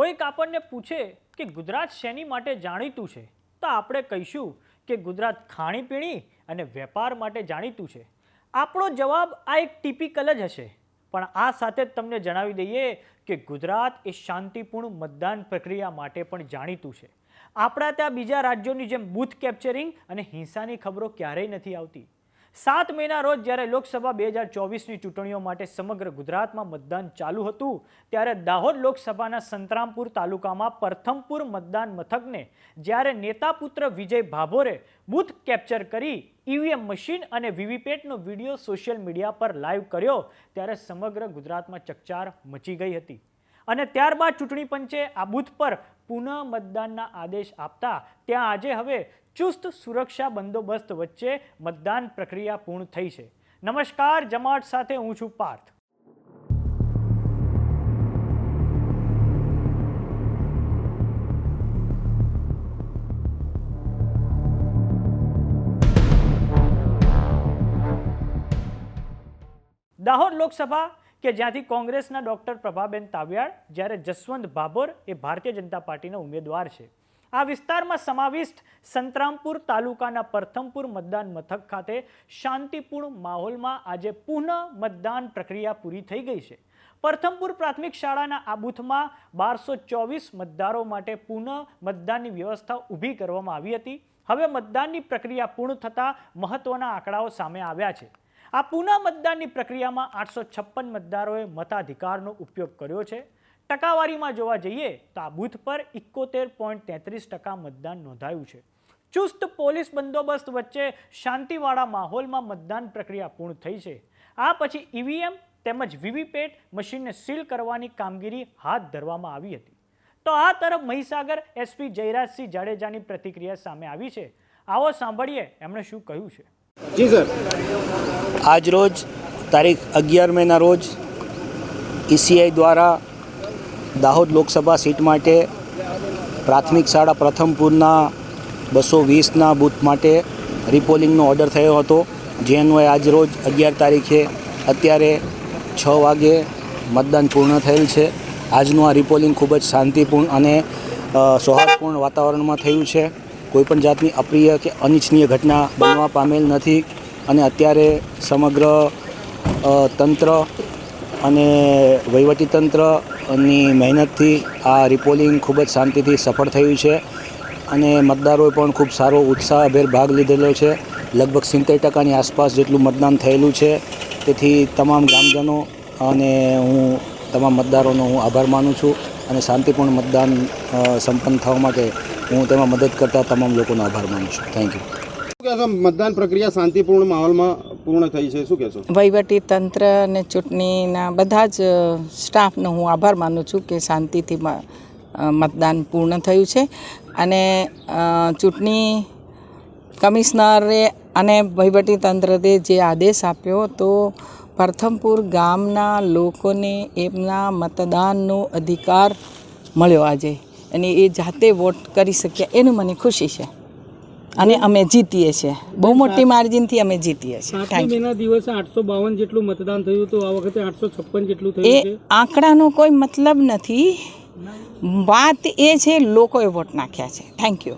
કોઈક આપણને પૂછે કે ગુજરાત શેની માટે જાણીતું છે તો આપણે કહીશું કે ગુજરાત ખાણીપીણી અને વેપાર માટે જાણીતું છે. આપણો જવાબ આ એક ટિપિકલ જ હશે, પણ આ સાથે જ તમને જણાવી દઈએ કે ગુજરાત એ શાંતિપૂર્ણ મતદાન પ્રક્રિયા માટે પણ જાણીતું છે. આપણા ત્યાં બીજા રાજ્યોની જેમ બૂથ કેપ્ચરિંગ અને હિંસાની ખબરો ક્યારેય નથી આવતી. 7 મેના રોજ જ્યારે લોકસભા 2024ની ચૂંટણીઓ માટે સમગ્ર ગુજરાતમાં મતદાન ચાલુ હતું, ત્યારે દાહોદ લોકસભાના સંતરામપુર તાલુકામાં પ્રથમપુર મતદાન મથકને જ્યારે નેતા પુત્ર વિજય ભાભોરે બૂથ કેપ્ચર કરી ઈવીએમ મશીન અને વીવીપેટનો વિડીયો સોશિયલ મીડિયા પર લાઈવ કર્યો, ત્યારે સમગ્ર ગુજરાતમાં ચકચાર મચી ગઈ હતી. અને ત્યારબાદ ચૂંટણી પંચે આ બૂથ પર પુનઃ મતદાનના આદેશ આપતા ત્યાં આજે હવે ચુસ્ત સુરક્ષા બંદોબસ્ત વચ્ચે મતદાન પ્રક્રિયા પૂર્ણ થઈ છે. નમસ્કાર, જમાત સાથે હું છું પાર્થ. દાહોદ લોકસભા કે જ્યાંથી કોંગ્રેસના ડોક્ટર પ્રભાબેન તાવિયાડ, જ્યારે જસવંત ભાભોર એ ભારતીય જનતા પાર્ટીના ઉમેદવાર છે. આ વિસ્તારમાં સમાવિષ્ટ સંતરામપુર તાલુકાના પ્રથમપુર મતદાન મથક ખાતે શાંતિપૂર્ણ માહોલમાં આજે પુનઃ મતદાન પ્રક્રિયા પૂરી થઈ ગઈ છે. પ્રથમપુર પ્રાથમિક શાળાના આ બૂથમાં 1224 મતદારો માટે પુનઃ મતદાનની વ્યવસ્થા ઊભી કરવામાં આવી હતી. હવે મતદાનની પ્રક્રિયા પૂર્ણ થતાં મહત્વના આંકડાઓ સામે આવ્યા છે. આ પુનઃ મતદાનની પ્રક્રિયામાં 856 મતદારોએ મતાધિકારનો ઉપયોગ કર્યો છે. ટકાવારીમાં જોવા જઈએ તો આ બૂથ પર 71.33% મતદાન નોંધાયું છે. ચુસ્ત પોલીસ બંદોબસ્ત વચ્ચે શાંતિવાળા માહોલમાં મતદાન પ્રક્રિયા પૂર્ણ થઈ છે. આ પછી ઈવીએમ તેમજ વીવીપેટ મશીનને સીલ કરવાની કામગીરી હાથ ધરવામાં આવી હતી. તો આ તરફ મહીસાગર એસપી જયરાજસિંહ જાડેજાની પ્રતિક્રિયા સામે આવી છે. આવો સાંભળીએ એમણે શું કહ્યું છે. જી સર, આજ રોજ તારીખ 11 મેના રોજ ઈસીઆઈ દ્વારા દાહોદ લોકસભા સીટ માટે પ્રાથમિક શાળા પ્રથમપુરના 220ના બૂથ માટે રિપોલિંગનો ઓર્ડર થયો હતો, જે અન્વયે આજ રોજ 11 તારીખે અત્યારે 6 વાગે મતદાન પૂર્ણ થયેલ છે. આજનું આ રિપોલિંગ ખૂબ જ શાંતિપૂર્ણ અને સૌહાર્દપૂર્ણ વાતાવરણમાં થયું છે. કોઈપણ જાતની અપ્રિય કે અનિચ્છનીય ઘટના બનવા પામેલ નથી અને અત્યારે સમગ્ર તંત્ર અને વહીવટીતંત્રની મહેનતથી આ રિપોલિંગ ખૂબ જ શાંતિથી સફળ થયું છે અને મતદારોએ પણ ખૂબ સારો ઉત્સાહભેર ભાગ લીધેલો છે. લગભગ 70% આસપાસ જેટલું મતદાન થયેલું છે. તેથી તમામ ગ્રામજનો અને હું તમામ મતદારોનો હું આભાર માનું છું અને શાંતિપૂર્ણ મતદાન સંપન્ન થવા માટે હું તેમાં મદદ કરતા તમામ લોકોનો આભાર માનું છું. Thank you. શું કહેશો, મતદાન પ્રક્રિયા શાંતિપૂર્ણ માહોલમાં પૂર્ણ થઈ છે, શું કહેશો? વહીવટી તંત્ર અને ચૂંટણીના બધા જ સ્ટાફનો હું આભાર માનું છું કે શાંતિથી મતદાન પૂર્ણ થયું છે અને ચૂંટણી કમિશનરે અને વહીવટી તંત્રએ જે આદેશ આપ્યો તો પ્રથમપુર ગામના લોકોને એમના મતદાનનો અધિકાર મળ્યો આજે અને એ જાતે વોટ કરી શક્યા, એનું મને ખુશી છે અને અમે જીતીએ છીએ. બહુ મોટી માર્જિનથી અમે જીતીએ છીએ. 7 મેના દિવસે 852 જેટલું મતદાન થયું હતું, આ વખતે 856 જેટલું થયું છે. એ આંકડાનો કોઈ મતલબ નથી, વાત એ છે લોકોએ વોટ નાખ્યા છે. Thank you.